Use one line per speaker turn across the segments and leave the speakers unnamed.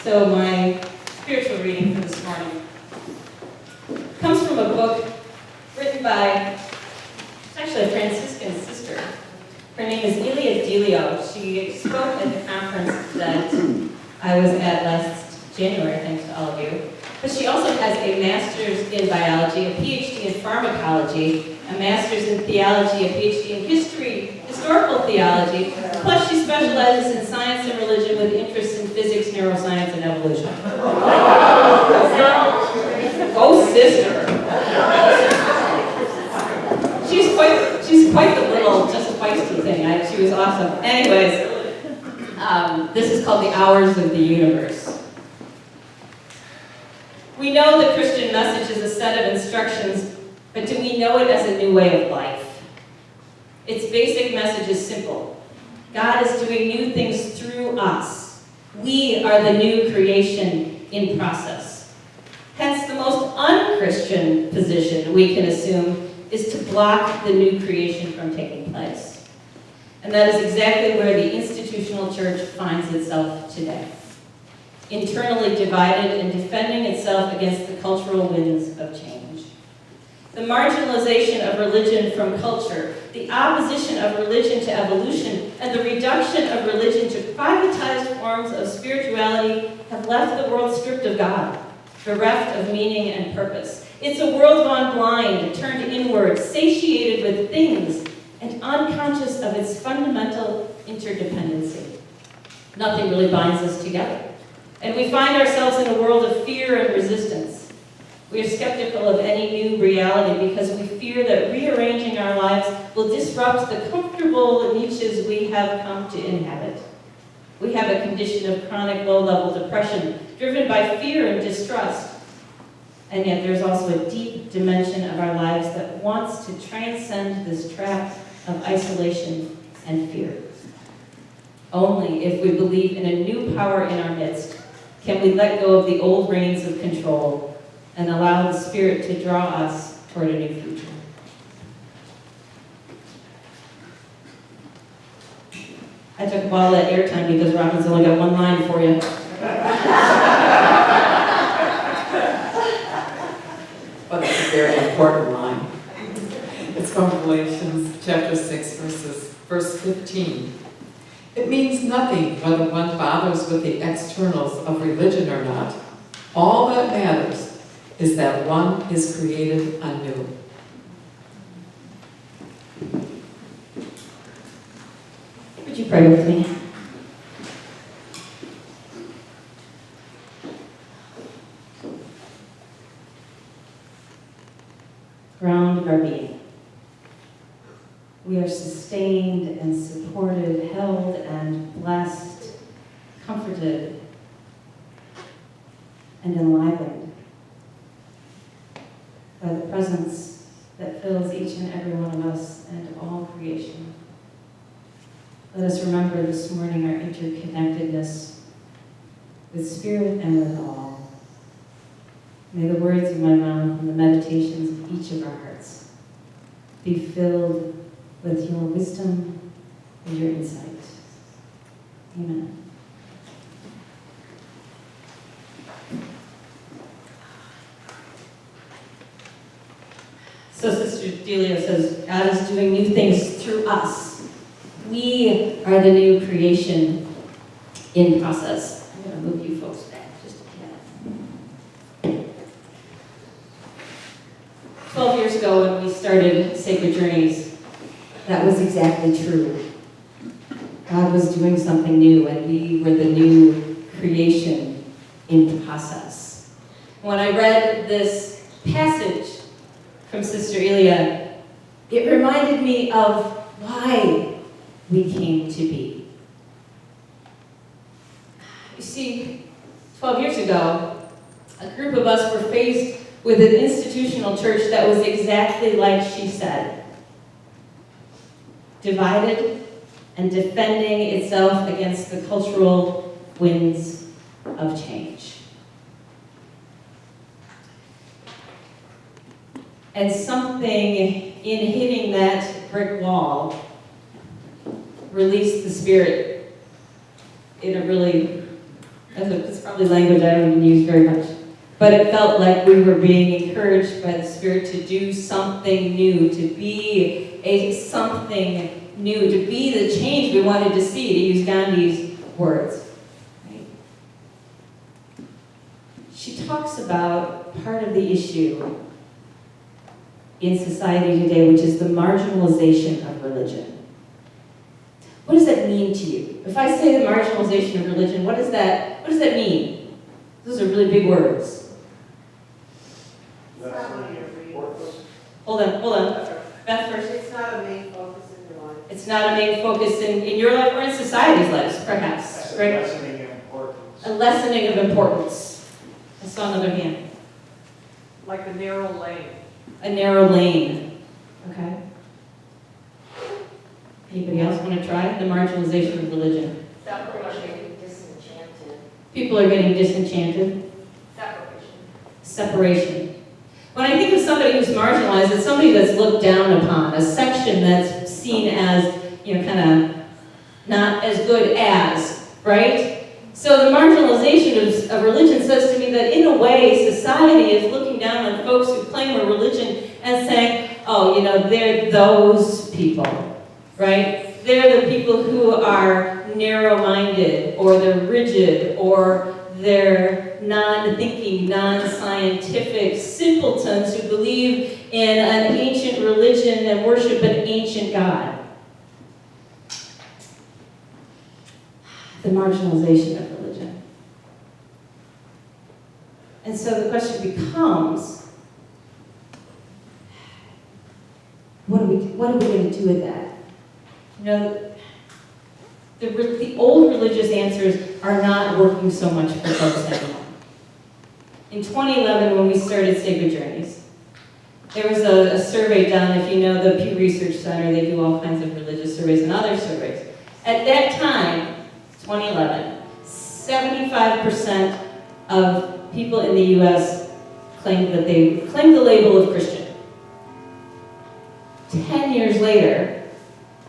So my spiritual reading for this morning comes from a book written by, it's actually a Franciscan sister. Her name is Ilia Delio. She spoke at the conference that I was at last January, thanks to all of you. But she also has a master's in biology, a PhD in pharmacology, a master's in theology, a PhD in history, historical theology, plus she specializes in science and religion with interests in physics, neuroscience, and evolution. Oh, sister. She's quite the little, just feisty thing. She was awesome. Anyways, this is called The Hours of the Universe. We know the Christian message is a set of instructions, but do we know it as a new way of life? Its basic message is simple. God is doing new things through us. We are the new creation in process. Hence, the most unchristian position we can assume is to block the new creation from taking place. And that is exactly where the institutional church finds itself today. Internally divided and defending itself against the cultural winds of change. The marginalization of religion from culture, the opposition of religion to evolution, and the reduction of religion to privatized forms of spirituality have left the world stripped of God, bereft of meaning and purpose. It's a world gone blind, turned inward, satiated with things, and unconscious of its fundamental interdependency. Nothing really binds us together. And we find ourselves in a world of fear and resistance. We are skeptical of any new reality because we fear that rearranging our lives will disrupt the comfortable niches we have come to inhabit. We have a condition of chronic low-level depression driven by fear and distrust. And yet there's also a deep dimension of our lives that wants to transcend this trap of isolation and fear. Only if we believe in a new power in our midst can we let go of the old reins of control and allow the Spirit to draw us toward a new future. I took up all that airtime because Robin's only got one line for you.
Well, that's a very important line. It's from Galatians chapter 6, verse 15. It means nothing whether one bothers with the externals of religion or not. All that matters is that one is created anew.
Would you pray with me? Ground of our being. We are sustained and supported, held and blessed, comforted and enlivened by the presence that fills each and every one of us and all creation. Let us remember this morning our interconnectedness with spirit and with all. May the words of my mouth and the meditations of each of our hearts be filled with your wisdom and your insight. Amen. So Sister Delia says, God is doing new things through us. We are the new creation in process. I'm going to move you folks back just a tad. 12 years ago when we started Sacred Journeys, that was exactly true. God was doing something new, and we were the new creation in process. When I read this passage from Sister Ilia, it reminded me of why we came to be. You see, 12 years ago, a group of us were faced with an institutional church that was exactly like she said. Divided and defending itself against the cultural winds of change. And something in hitting that brick wall released the Spirit in a really It's probably language I don't even use very much. But it felt like we were being encouraged by the Spirit to do something new, to be something new, to be the change we wanted to see, to use Gandhi's words. Right? She talks about part of the issue in society today, which is the marginalization of religion. What does that mean to you? If I say the marginalization of religion, what does that mean? Those are really big words. Hold on. Beth first.
It's not a main focus in your life.
It's not a main focus in your life or in society's lives, perhaps.
That's
Right?
a lessening of importance.
A lessening of importance. I saw another hand.
Like a narrow lane.
A narrow lane. Okay. Anybody else want to try? The marginalization of religion.
Separation, disenchanted.
People are getting disenchanted. Separation. When I think of somebody who's marginalized, it's somebody that's looked down upon, a section that's seen as, kind of not as good as, right? So the marginalization of religion says to me that in a way, society is looking down on folks who claim a religion and saying, oh, they're those people, right? They're the people who are narrow-minded, or they're rigid, or they're non-thinking, non-scientific simpletons who believe in an ancient religion and worship an ancient God. The marginalization of religion. And so the question becomes, what are we going to do with that? The old religious answers are not working so much for folks anymore. In 2011, when we started Sacred Journeys, there was a survey done. If you know the Pew Research Center, they do all kinds of religious surveys and other surveys. At that time, 2011, 75% of people in the U.S. claimed the label of Christian. 10 years later,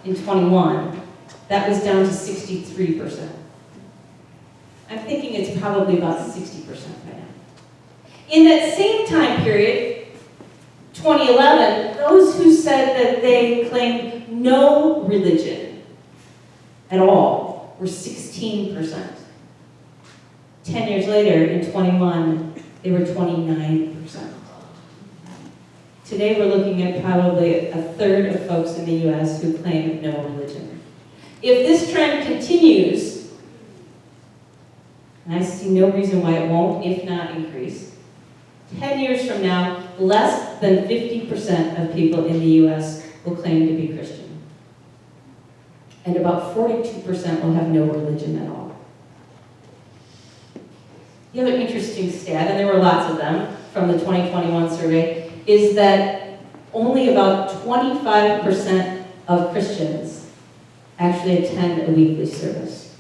in 21, that was down to 63%. I'm thinking it's probably about 60% by now. In that same time period, 2011, those who said that they claimed no religion at all were 16%. 10 years later, in 21, they were 29%. Today we're looking at probably a third of folks in the U.S. who claim no religion. If this trend continues, and I see no reason why it won't, if not increase, 10 years from now, less than 50% of people in the U.S. will claim to be Christian. And about 42% will have no religion at all. The other interesting stat, and there were lots of them from the 2021 survey, is that only about 25% of Christians actually attend a weekly service.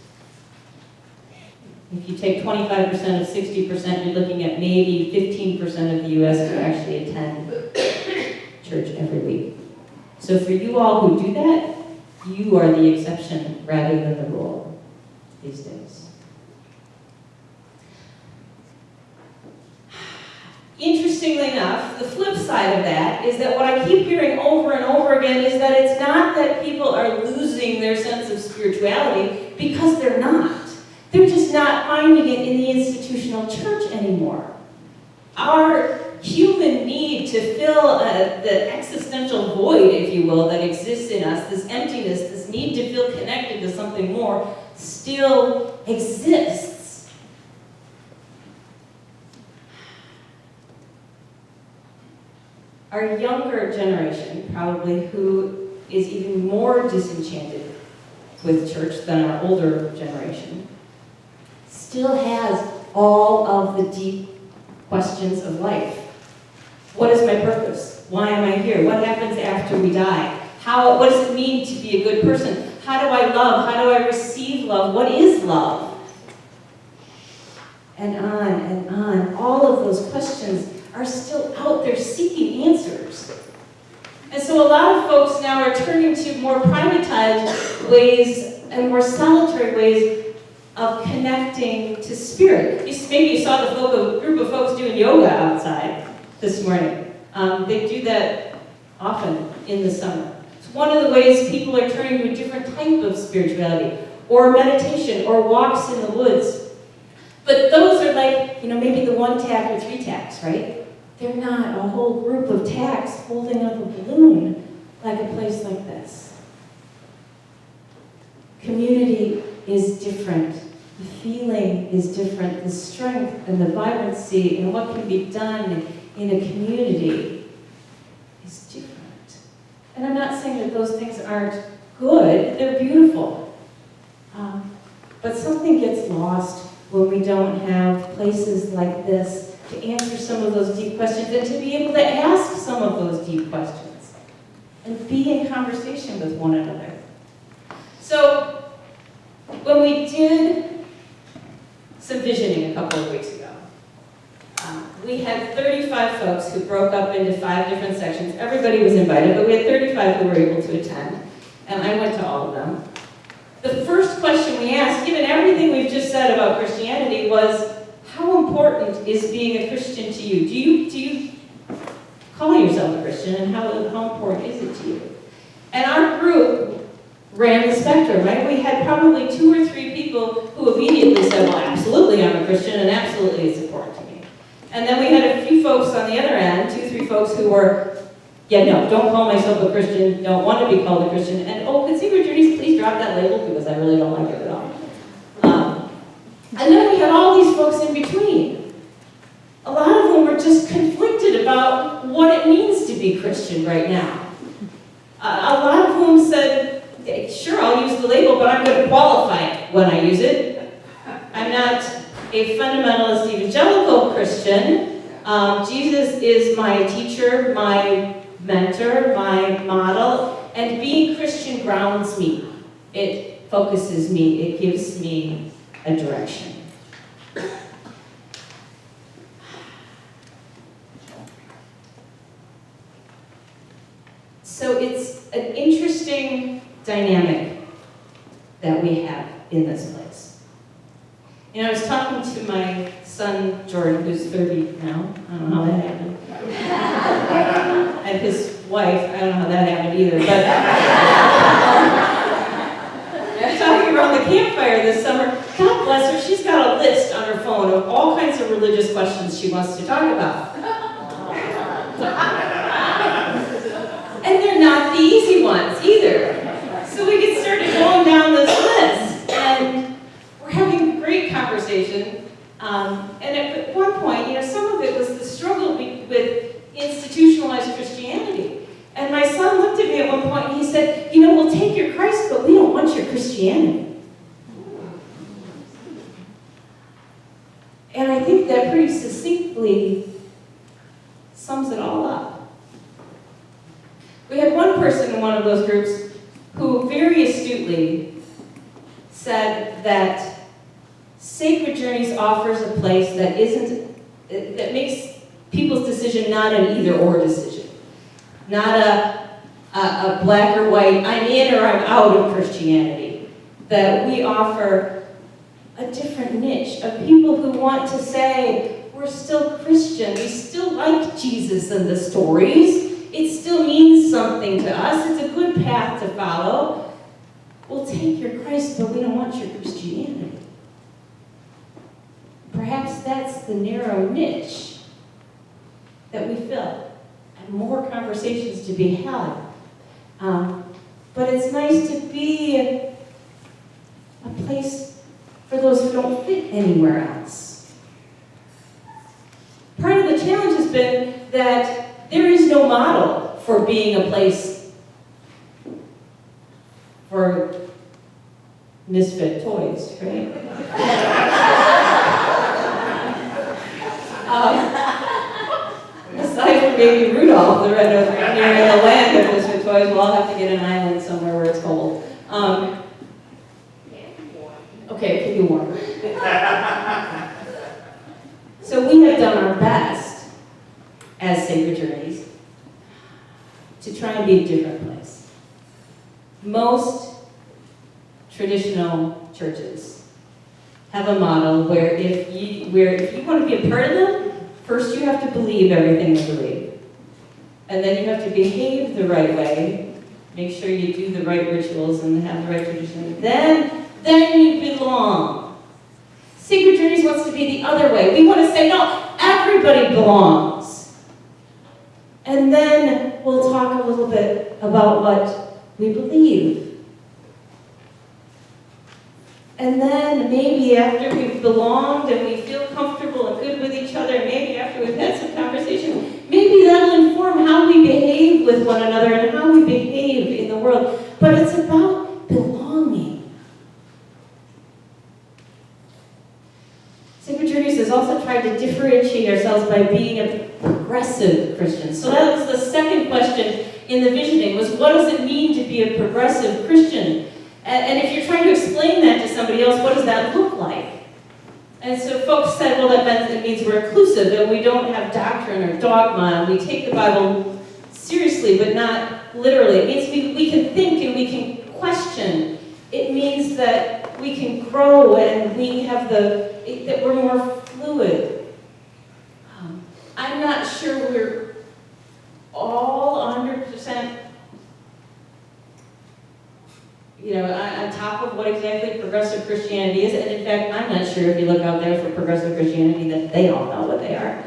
If you take 25% of 60%, you're looking at maybe 15% of the U.S. who actually attend church every week. So for you all who do that, you are the exception rather than the rule these days. Interestingly enough, the flip side of that is that what I keep hearing over and over again is that it's not that people are losing their sense of spirituality, because they're not. They're just not finding it in the institutional church anymore. Our human need to fill the existential void, if you will, that exists in us, this emptiness, this need to feel connected to something more, still exists. Our younger generation, probably, who is even more disenchanted with church than our older generation, still has all of the deep questions of life. What is my purpose? Why am I here? What happens after we die? What does it mean to be a good person? How do I love? How do I receive love? What is love? And on and on. All of those questions are still out there seeking answers. And so a lot of folks now are turning to more privatized ways and more solitary ways of connecting to spirit. Maybe you saw the group of folks doing yoga outside this morning. They do that often in the summer. It's one of the ways people are turning to a different type of spirituality, or meditation, or walks in the woods. But those are like, maybe the 1 tack or 3 tacks, right? They're not a whole group of tacks holding up a balloon like a place like this. Community is different. The feeling is different. The strength and the vibrancy and what can be done in a community is different. And I'm not saying that those things aren't good. They're beautiful. But something gets lost when we don't have places like this to answer some of those deep questions and to be able to ask some of those deep questions and be in conversation with one another. So, when we did some visioning a couple of weeks ago, we had 35 folks who broke up into 5 different sections. Everybody was invited, but we had 35 who were able to attend, and I went to all of them. The first question we asked, given everything we've just said about Christianity, was, how important is being a Christian to you? Do you call yourself a Christian, and how important is it to you? And our group ran the spectrum, right? We had probably 2 or 3 people who immediately said, well, absolutely I'm a Christian, and absolutely it's important to me. And then we had a few folks on the other end, 2 or 3 folks who were, yeah, no, don't call myself a Christian, don't want to be called a Christian, and could Secret Journeys please drop that label, because I really don't like it at all. And then we had all these folks in between. A lot of them were just conflicted about what it means to be Christian right now. A lot of whom said, sure, I'll use the label, but I'm going to qualify it when I use it. I'm not a fundamentalist evangelical Christian. Jesus is my teacher, my mentor, my model, and being Christian grounds me. It focuses me. It gives me a direction. So it's an interesting dynamic that we have in this place. I was talking to my son, Jordan, who's 30 now. I don't know how that happened. And his wife, I don't know how that happened either. But I was talking around the campfire this summer. God bless her, she's got a list on her phone of all kinds of religious questions she wants to talk about. And they're not the easy ones either. So we get started going down this list, and we're having a great conversation. And at one point, some of it was the struggle with institutionalized Christianity. And my son looked at me at one point and he said, we'll take your Christ, but we don't want your Christianity. And I think that pretty succinctly sums it all up. We had one person in one of those groups who very astutely said that Sacred Journeys offers a place that makes people's decision not an either-or decision. Not a black or white, I'm in or I'm out of Christianity. That we offer a different niche of people who want to say, we're still Christian, we still like Jesus and the stories, it still means something to us, it's a good path to follow. We'll take your Christ, but we don't want your Christianity. Perhaps that's the narrow niche that we fill, and more conversations to be had. But it's nice to be a place for those who don't fit anywhere else. Part of the challenge has been that there is no model for being a place for misfit toys, right? Aside from maybe Rudolph, the red-nosed reindeer, in the land of misfit toys, we'll all have to get an island somewhere where it's cold. Okay, it can be warmer. So we have done our best as Sacred Journeys to try and be a different place. Most traditional churches have a model where if you want to be a part of them, first you have to believe everything they believe. And then you have to behave the right way, make sure you do the right rituals and have the right tradition. Then you belong. Sacred Journeys wants to be the other way. We want to say, no, everybody belongs. And then we'll talk a little bit about what we believe. And then maybe after we've belonged and we feel comfortable and good with each other, maybe after we've had some conversation, maybe that'll inform how we behave with one another and how we behave in the world. But it's about belonging. Sacred Journeys has also tried to differentiate ourselves by being a progressive Christian. So that was the second question in the visioning, was what does it mean to be a progressive Christian? And if you're trying to explain that to somebody else, what does that look like? And so folks said, well, that means we're inclusive and we don't have doctrine or dogma and we take the Bible seriously but not literally. It means we can think and we can question. It means that we can grow and we have that we're more fluid. I'm not sure we're all 100% on top of what exactly progressive Christianity is. And in fact, I'm not sure if you look out there for progressive Christianity that they all know what they are.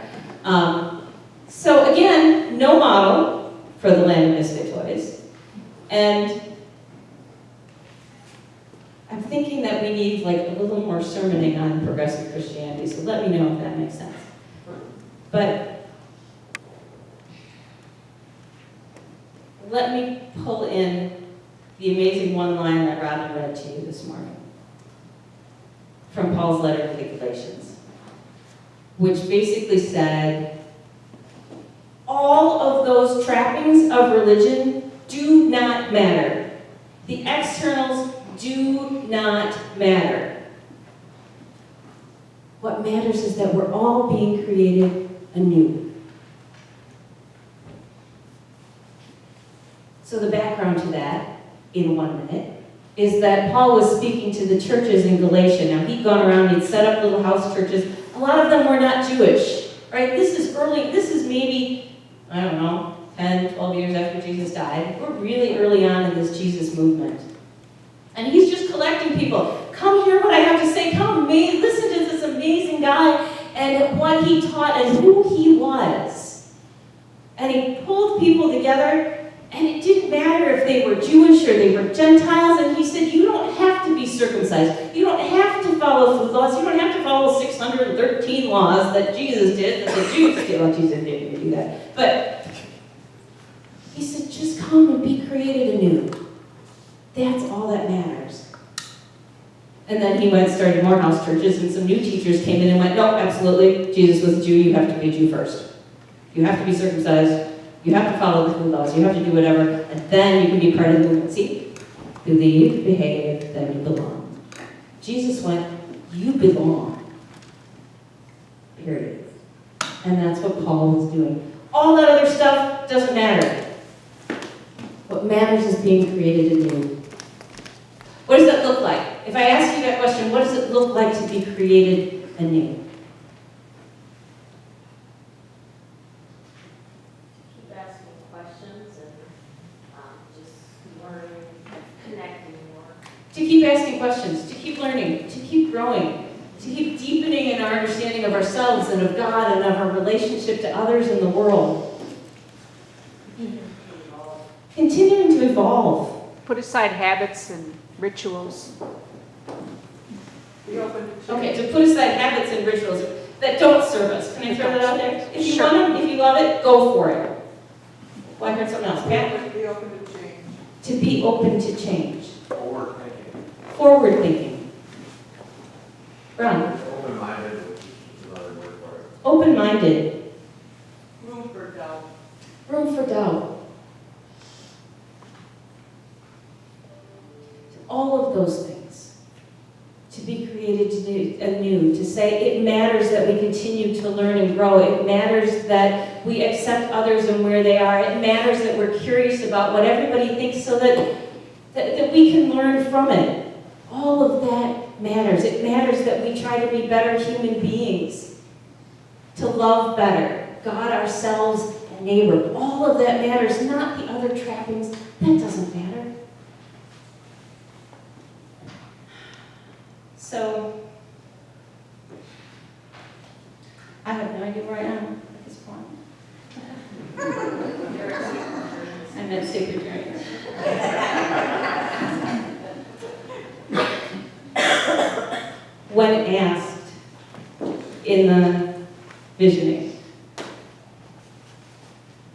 So again, no model for the land of misfit toys. And I'm thinking that we need a little more sermoning on progressive Christianity, so let me know if that makes sense. But let me pull in the amazing one line that Robin read to you this morning from Paul's letter to the Galatians, which basically said, all of those trappings of religion do not matter. The externals do not matter. What matters is that we're all being created anew. So the background to that, in 1 minute, is that Paul was speaking to the churches in Galatia. Now, he'd gone around, he'd set up little house churches. A lot of them were not Jewish, right? This is maybe, 10, 12 years after Jesus died. We're really early on in this Jesus movement. And he's just collecting people. Come hear what I have to say. Come, listen to this amazing guy and what he taught and who he was. And he pulled people together. And it didn't matter if they were Jewish or they were Gentiles. And he said, you don't have to be circumcised. You don't have to follow food laws. You don't have to follow 613 laws that Jesus did, that the Jews did. Well, Jesus didn't do that. But he said, just come and be created anew. That's all that matters. And then he went and started more house churches, and some new teachers came in and went, no, absolutely, Jesus was a Jew. You have to be a Jew first. You have to be circumcised. You have to follow the food laws. You have to do whatever, and then you can be part of the movement. See? Believe, behave, then you belong. Jesus went, you belong. Period. And that's what Paul was doing. All that other stuff doesn't matter. What matters is being created anew. What does that look like? If I ask you that question, what does it look like to be created anew? To keep asking questions, to keep learning, to keep growing, to keep deepening in our understanding of ourselves and of God and of our relationship to others in the world. Continuing to evolve.
Put aside habits and rituals. Be open to change.
Okay, to put aside habits and rituals that don't serve us. Can I throw that out there? If you want them, if you love it, go for it. Well, I heard something else. Pat?
Be open to change.
To be open to change.
Forward thinking.
Forward thinking. Ron?
Open-minded, which is another word for it.
Open-minded.
Room for doubt.
Room for doubt. All of those things. To be created anew. To say it matters that we continue to learn and grow. It matters that we accept others and where they are. It matters that we're curious about what everybody thinks so that we can learn from it. All of that matters. It matters that we try to be better human beings, to love better, God, ourselves, and neighbor. All of that matters, not the other trappings. That doesn't matter. So, I have no idea where I am at this point. I'm at Sacred Journey. When asked in the visioning,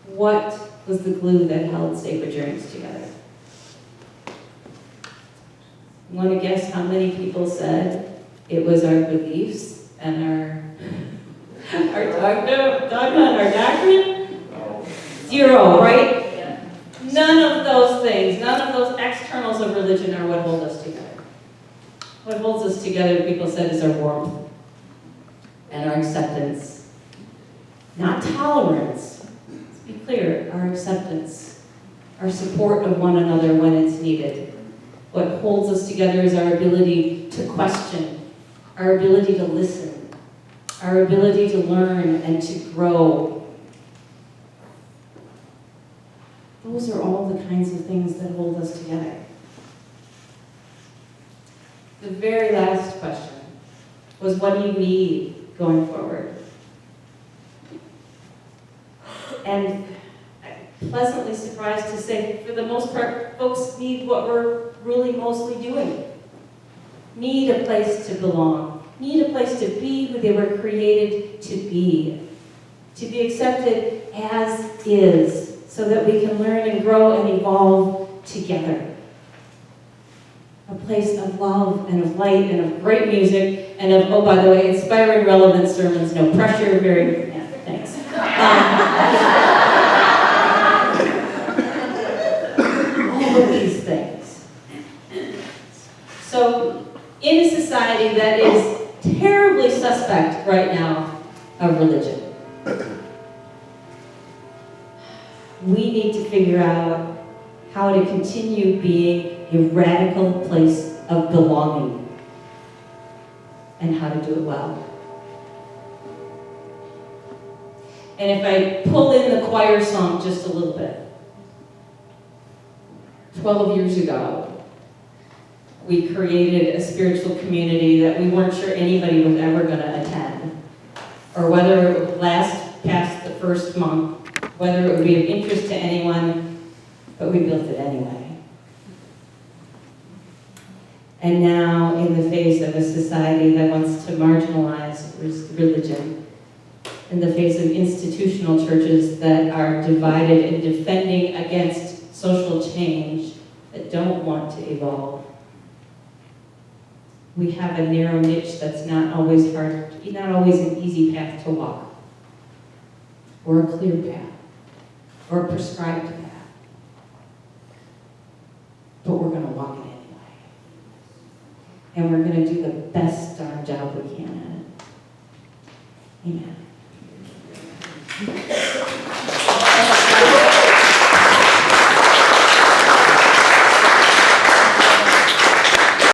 what was the glue that held Sacred Journeys together? Want to guess how many people said it was our beliefs and our dogma and our doctrine? Zero, right? None of those things, none of those externals of religion are what hold us together. What holds us together, people said, is our warmth and our acceptance. Not tolerance, let's be clear, our acceptance, our support of one another when it's needed. What holds us together is our ability to question, our ability to listen, our ability to learn and to grow. Those are all the kinds of things that hold us together. The very last question was, what do you need going forward? And I'm pleasantly surprised to say, for the most part, folks need what we're really mostly doing. Need a place to belong. Need a place to be who they were created to be. To be accepted as is, so that we can learn and grow and evolve together. A place of love and of light and of great music and of, oh, by the way, inspiring, relevant sermons, no pressure, very, yeah, thanks. All of these things. So, in a society that is terribly suspect right now of religion, we need to figure out how to continue being a radical place of belonging and how to do it well. And if I pull in the choir song just a little bit, 12 years ago, we created a spiritual community that we weren't sure anybody was ever going to attend, or whether it would last past the first month, whether it would be of interest to anyone, but we built it anyway. And now, in the face of a society that wants to marginalize religion, in the face of institutional churches that are divided and defending against social change, that don't want to evolve, we have a narrow niche that's not always an easy path to walk, or a clear path, or a prescribed path. But we're going to walk it anyway. And we're going to do the best darn job we can at it. Amen.